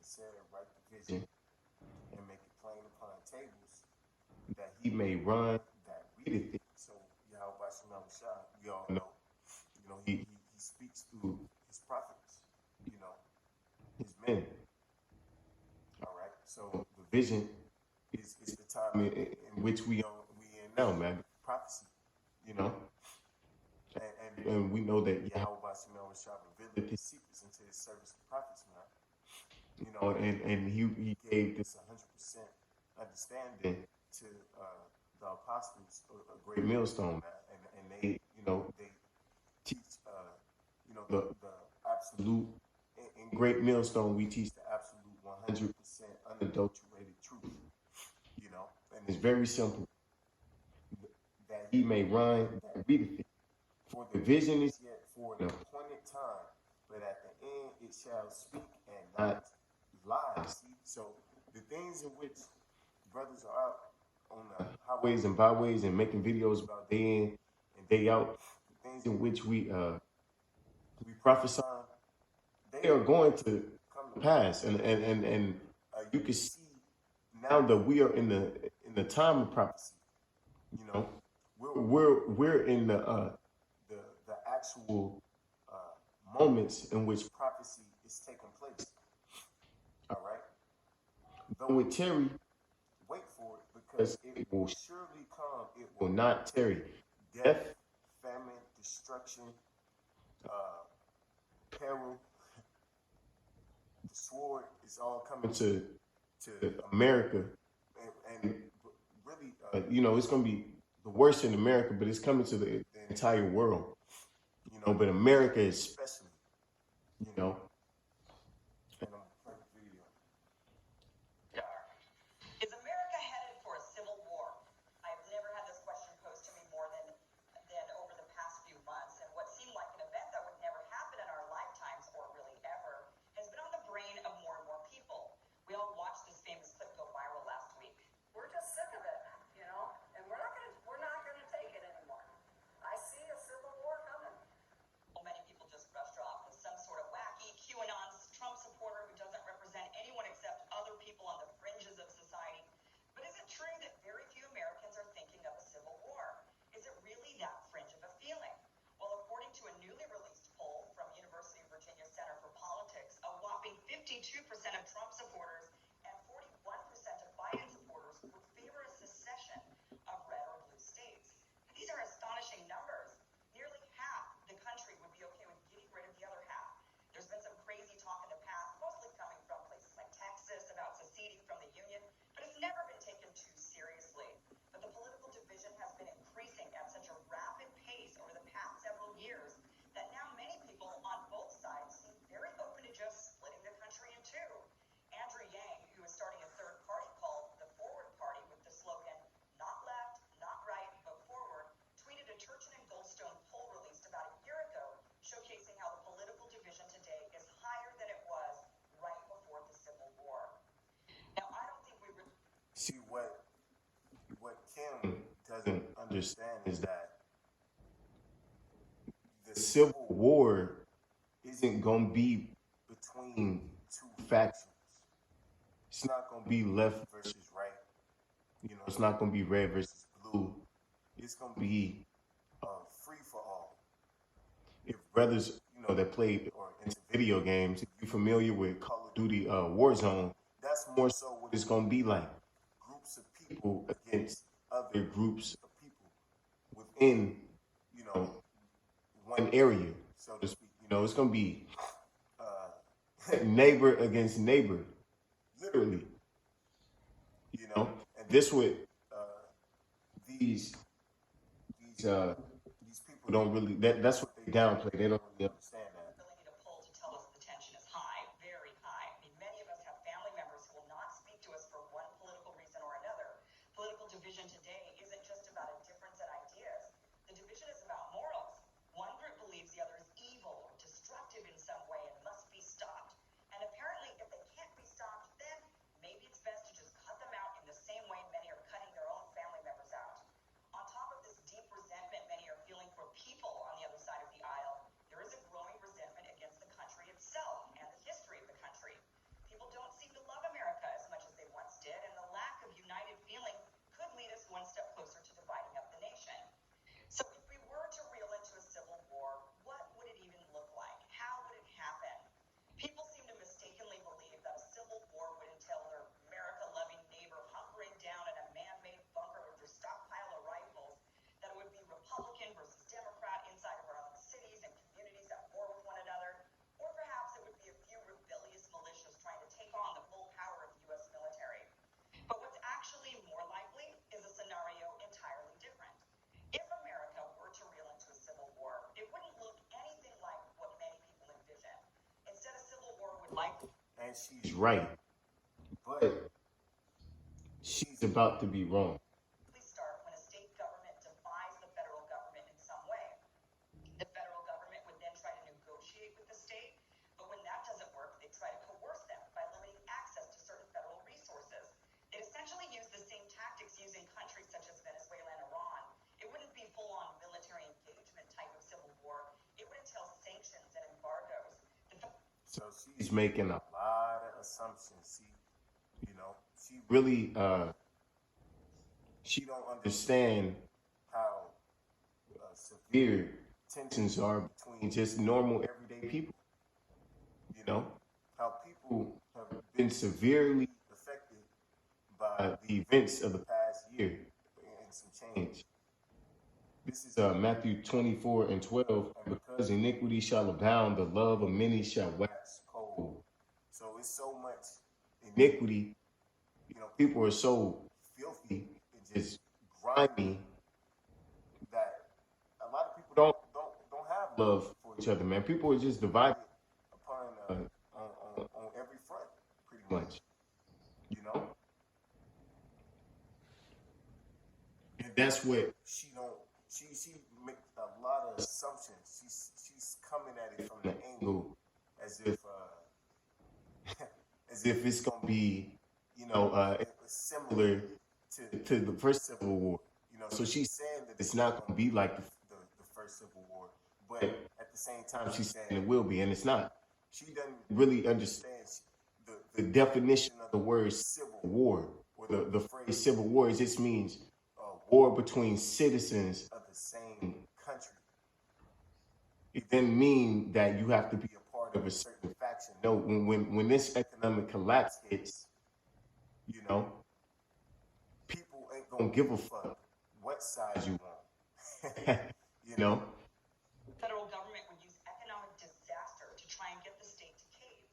said, write the vision and make it plain upon tables that he may run that readeth it. So Yahweh Shem Shah, we all know, he speaks through his prophets, you know, his men. All right. So the vision is the time in which we in now, man. Prophecy, you know, and we know that Yahweh Shem Shah revealed his secrets into his service of prophets, man. You know, and he gave this 100% understanding to the apostles, a great millstone, man, and they, they teach, the absolute. In Great Millstone, we teach the absolute 100% unadulterated truth, and it's very simple. That he may run that readeth it. For the vision is yet for an appointed time, but at the end it shall speak and not lie. See, so the things in which brothers are out on the highways and byways and making videos about day in and day out, the things in which we prophesy, they are going to come to pass, and you can see now that we are in the time of prophecy. You know, we're in the actual moments in which prophecy is taking place. All right. Though it tarry, wait for it because it will surely come. It will not tarry. Death, famine, destruction, peril, the sword is all coming to America, and really, it's going to be the worst in America, but it's coming to the entire world. But America especially, you know. And I'm gonna play the video. Is America headed for a civil war? I've never had this question posed to me more than over the past few months, and what seemed like an event that would never happen in our lifetimes, or really ever, has been on the brain of more and more people. We all watched this famous clip go viral last week. We're just sick of it, and we're not gonna take it anymore. I see a civil war coming. Well, many people just brushed her off as some sort of wacky QAnon Trump supporter who doesn't represent anyone except other people on the fringes of society. But is it true that very few Americans are thinking of a civil war? Is it really that fringe of a feeling? Well, according to a newly released poll from University of Virginia Center for Politics, a whopping 52% of Trump supporters and 41% of Biden supporters would favor a secession of red or blue states. These are astonishing numbers. Nearly half the country would be okay with getting rid of the other half. There's been some crazy talk in the past, mostly coming from places like Texas about seceding from the Union, but it's never been taken too seriously. But the political division has been increasing at such a rapid pace over the past several years that now many people on both sides seem very open to just splitting the country in two. Andrew Yang, who is starting a third party called the Forward Party with the slogan, "Not left, not right, but forward," tweeted a Churchill and Goldstone poll released about a year ago, showcasing how the political division today is higher than it was right before the Civil War. Now, I don't think we really see what Kim doesn't understand is that the Civil War isn't gonna be between two factions. It's not gonna be left versus right. It's not gonna be red versus blue. It's gonna be free for all. If brothers, that play or into video games, if you're familiar with Call of Duty Warzone, that's more so what it's gonna be like. Groups of people against other groups of people within, one area, so to speak. It's gonna be neighbor against neighbor, literally. And this would these these people don't really that's what they downplay. They don't really understand that. Really need a poll to tell us the tension is high, very high. I mean, many of us have family members who will not speak to us for one political reason or another. Political division today isn't just about a difference in ideas. The division is about morals. One group believes the other is evil or destructive in some way and must be stopped. And apparently, if they can't be stopped, then maybe it's best to just cut them out in the same way many are cutting their own family members out. On top of this deep resentment many are feeling for people on the other side of the aisle, there is a growing resentment likely and she's right, but she's about to be wrong. start when a state government defies the federal government in some way. The federal government would then try to negotiate with the state, but when that doesn't work, they try to coerce them by limiting access to certain federal resources. They'd essentially use the same tactics used in countries such as Venezuela and Iran. It wouldn't be full-on military engagement type of civil war. It would entail sanctions and embargoes. So she's making a lot of assumptions. She really she don't understand how severe tensions are between just normal everyday people. How people have been severely affected by the events of the past year and some change. This is Matthew 24:12. And because iniquity shall abound, the love of many shall wax cold. So it's so much iniquity. People are so filthy and just grimy that a lot of people don't have love for each other, man. People are just divided upon on every front, pretty much. And that's what she makes a lot of assumptions. She's coming at it from the angle as if it's gonna be similar to the first Civil War. So she's saying that it's not gonna be like the first Civil War, but at the same time she's saying it will be, and it's not. She doesn't really understand the definition of the word civil war, or the phrase civil war. It just means war between citizens of the same country. It doesn't mean that you have to be a part of a certain faction. No, when this economic collapse hits, people ain't gonna give a fuck what size you want. The federal government would use economic disaster to try and get the state to cave.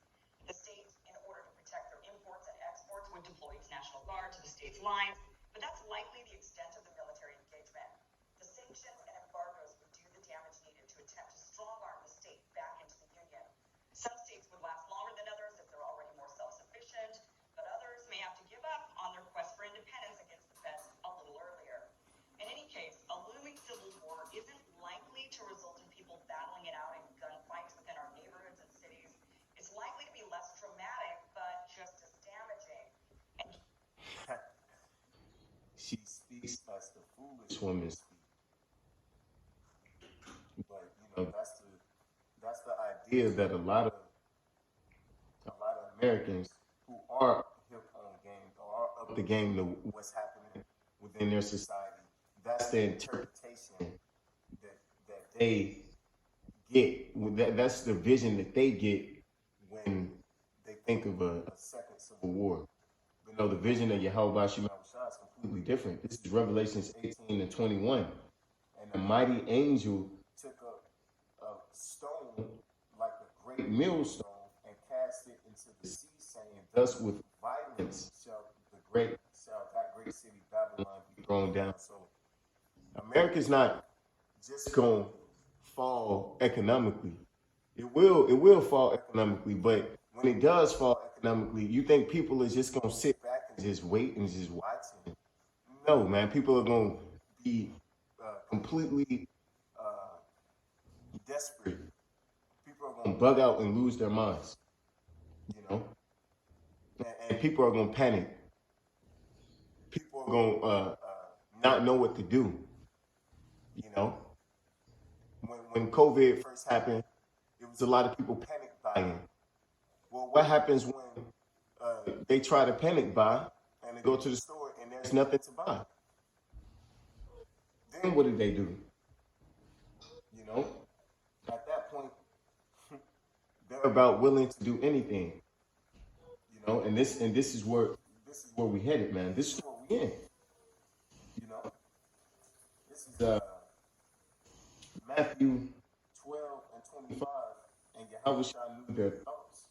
The state, in order to protect their imports and exports, would deploy its National Guard to the state's lines, but that's likely the extent of the military engagement. The sanctions and embargoes would do the damage needed to attempt to strong-arm the state back into the Union. Some states would last longer than others if they're already more self-sufficient, but others may have to give up on their quest for independence against the feds a little earlier. In any case, a looming civil war isn't likely to result in people battling it out in gunfights within our neighborhoods and cities. It's likely to be less dramatic, but just as damaging. She speaks as the foolish woman speaks. But that's the idea that a lot of Americans who are hip on game or are up the game to what's happening within their society, that's the interpretation that they get. That's the vision that they get when they think of a second civil war. The vision of Yahweh Shema is completely different. This is Revelations 18:21. And the mighty angel took a stone like a great millstone and cast it into the sea, saying, "Thus with violence shall that great city Babylon be thrown down." So America's not just gonna fall economically. It will fall economically, but when it does fall economically, you think people are just gonna sit back and just wait and just watch? No, man. People are gonna be completely desperate. People are gonna bug out and lose their minds. And people are gonna panic. People are gonna not know what to do. When COVID first happened, it was a lot of people panic buying. Well, what happens when they try to panic buy and they go to the store and there's nothing to buy? Then what do they do? At that point, they're about willing to do anything. And this is where we headed, man. This is where we in. This is Matthew 12:25, and Yahweh knew their thoughts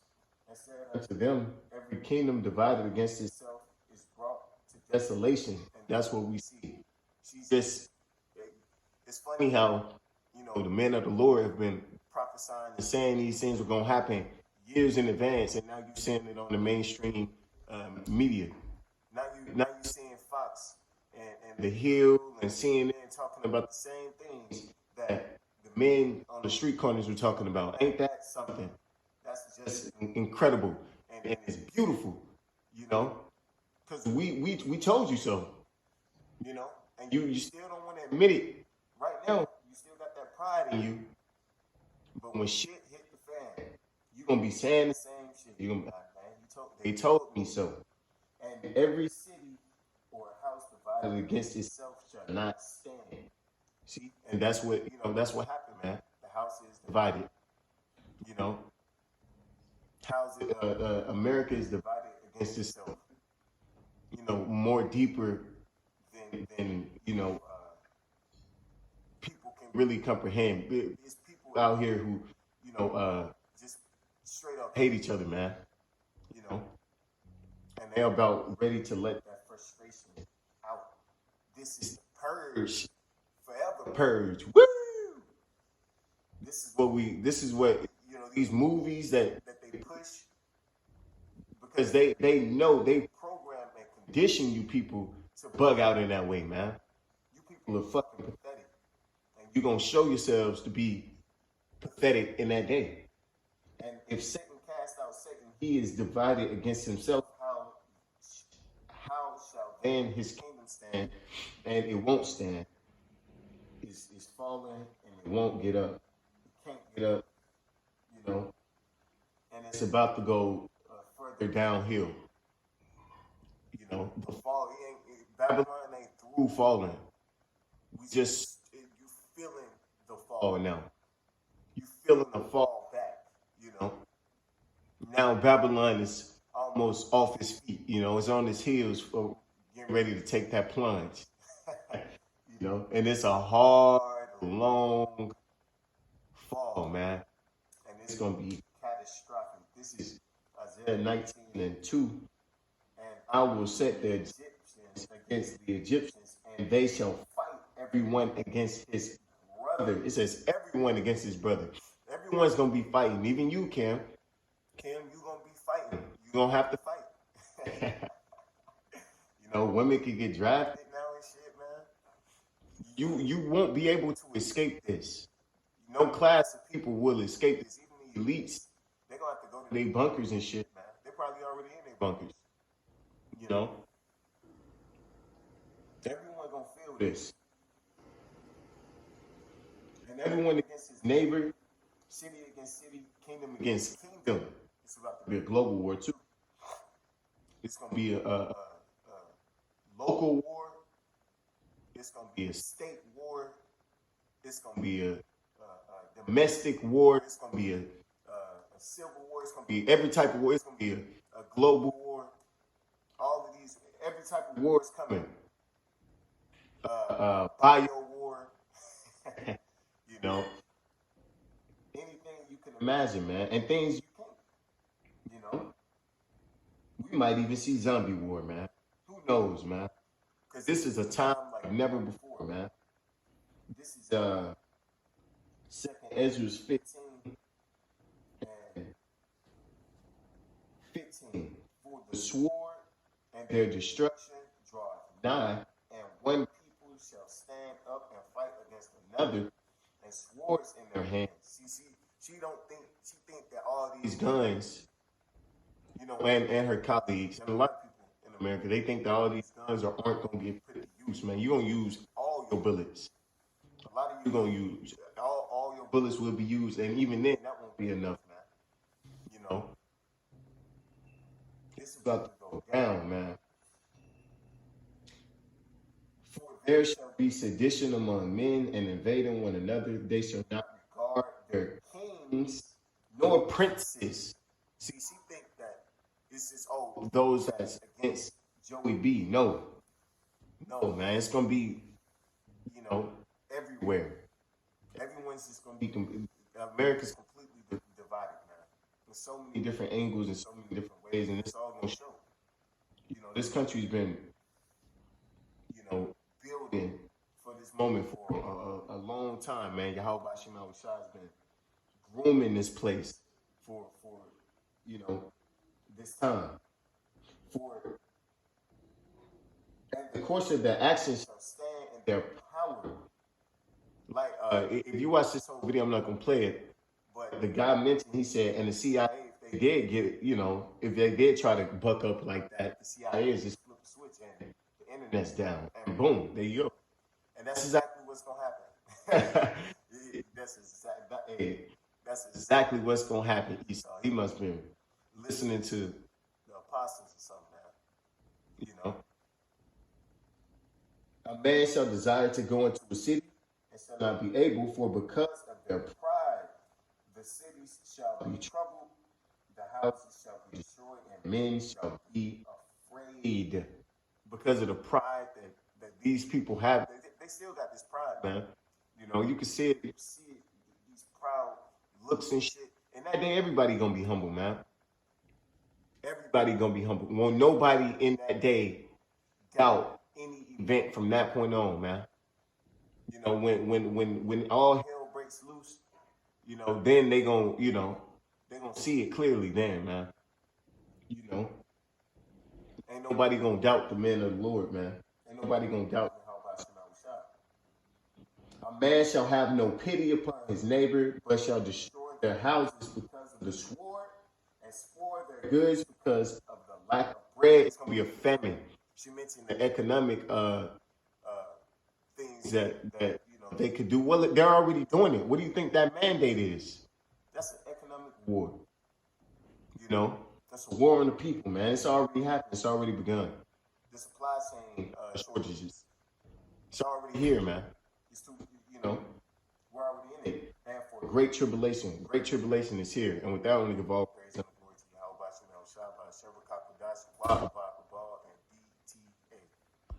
and said unto them, every kingdom divided against itself is brought to desolation. And that's what we see. It's funny how, the men of the Lord have been prophesying and saying these things were going to happen years in advance, and now you're seeing it on the mainstream media. Now you seeing Fox and The Hill and CNN talking about the same things that the men on the street corners were talking about. Ain't that something? That's just incredible, and it's beautiful, you know, because we told you so, you know, and you still don't want to admit it right now. You still got that pride in you, but when shit hit the fan, you're gonna be saying the same shit. You're gonna be like, man, they told me so. And every city or house divided against itself shall not stand. See, and that's what that's what happened, man. The house is divided. You know, America is divided against itself. You know, more deeper than people can really comprehend. There's people out here who, just straight up hate each other, man. You know, and they're about ready to let that frustration out. This is the purge, forever purge. Woo! This is what these movies that they push, because they know they program and condition you people to bug out in that way, man. You people are fucking pathetic, and you're gonna show yourselves to be pathetic in that day. And if Satan cast out Satan, he is divided against himself. How shall then his kingdom stand? And it won't stand. It's falling and it won't get up. It can't get up, and it's about to go further downhill. You know, the fall. Babylon ain't through falling. You feeling the fall now. You feeling the fall back. You know. Now Babylon is almost off his feet. You know, it's on his heels for getting ready to take that plunge. And it's a hard, long fall, man. And it's gonna be catastrophic. This is Isaiah 19:2. And I will set the Egyptians against the Egyptians, and they shall fight everyone against his brother. It says everyone against his brother. Everyone's gonna be fighting, even you, Cam. Cam, you gonna be fighting. You gonna have to fight. Women can get drafted now and shit, man. You won't be able to escape this. No class of people will escape this. Even the elites, they're gonna have to go to their bunkers and shit, man. They're probably already in their bunkers. Everyone gonna feel this. And everyone against his neighbor, city against city, kingdom against kingdom. It's about to be a global war too. It's gonna be a local war. It's gonna be a state war. It's gonna be a domestic war. It's gonna be a civil war. It's gonna be every type of war. It's gonna be a global war. All of these, every type of war is coming. Bio war. Anything you can imagine, man, and things you can't. We might even see zombie war, man. Who knows, man? Because this is a time like never before, man. This is 2nd Ezra 15 and 15. For the sword and their destruction draweth nigh, and one people shall stand up and fight against another, and swords in their hands. She think that all these guns, and her colleagues, and a lot of people in America, they think that all these guns aren't going to get put to use, man. You're going to use all your bullets. A lot of you going to use, all your bullets will be used, and even then, that won't be enough, man. It's about to go down, man. For there shall be sedition among men and invading one another. They shall not regard their kings nor princes. See, she think that this is those that's against Joey B. No, man, it's gonna be, everywhere. Everyone's just gonna be. America's completely divided, man. There's so many different angles and so many different ways, and it's all gonna show. This country's been, building for this moment for a long time, man. Yahweh Shem Shah has been grooming this place for this time. For and the course of their actions shall stand in their power. Like, if you watch this whole video, I'm not gonna play it, but the guy mentioned, he said, and the CIA, if they did get it, if they did try to buck up like that, the CIA is just flip a switch and the internet's down, and boom, there you go. And that's exactly what's gonna happen. That's exactly what's gonna happen. Esau, he must have been listening to the apostles or something, man. A man shall desire to go into a city and shall not be able, for because of their pride, the cities shall be troubled, the houses shall be destroyed, and men shall be afraid. Because of the pride that these people have, they still got this pride, man. You can see it. You see it, these proud looks and shit. And that day, everybody gonna be humble, man. Everybody gonna be humble. Won't nobody in that day doubt any event from that point on, man. When all hell breaks loose, then they gonna, they gonna see it clearly then, man. Ain't nobody gonna doubt the men of the Lord, man. Ain't nobody gonna doubt how about a man shall have no pity upon his neighbor, but shall destroy their houses because of the sword, and spoil their goods because of the lack of bread. It's gonna be a famine. She mentioned the economic things that they could do. Well, they're already doing it. What do you think that mandate is? That's an economic war. That's a war on the people, man. It's already happened. It's already begun. The supply chain shortages. It's already here, man. It's too, we're already in it. And for great tribulation is here. And with that, I want to give all praise and glory to Yahweh Shem El Shaddai, Shabbat Kakadash,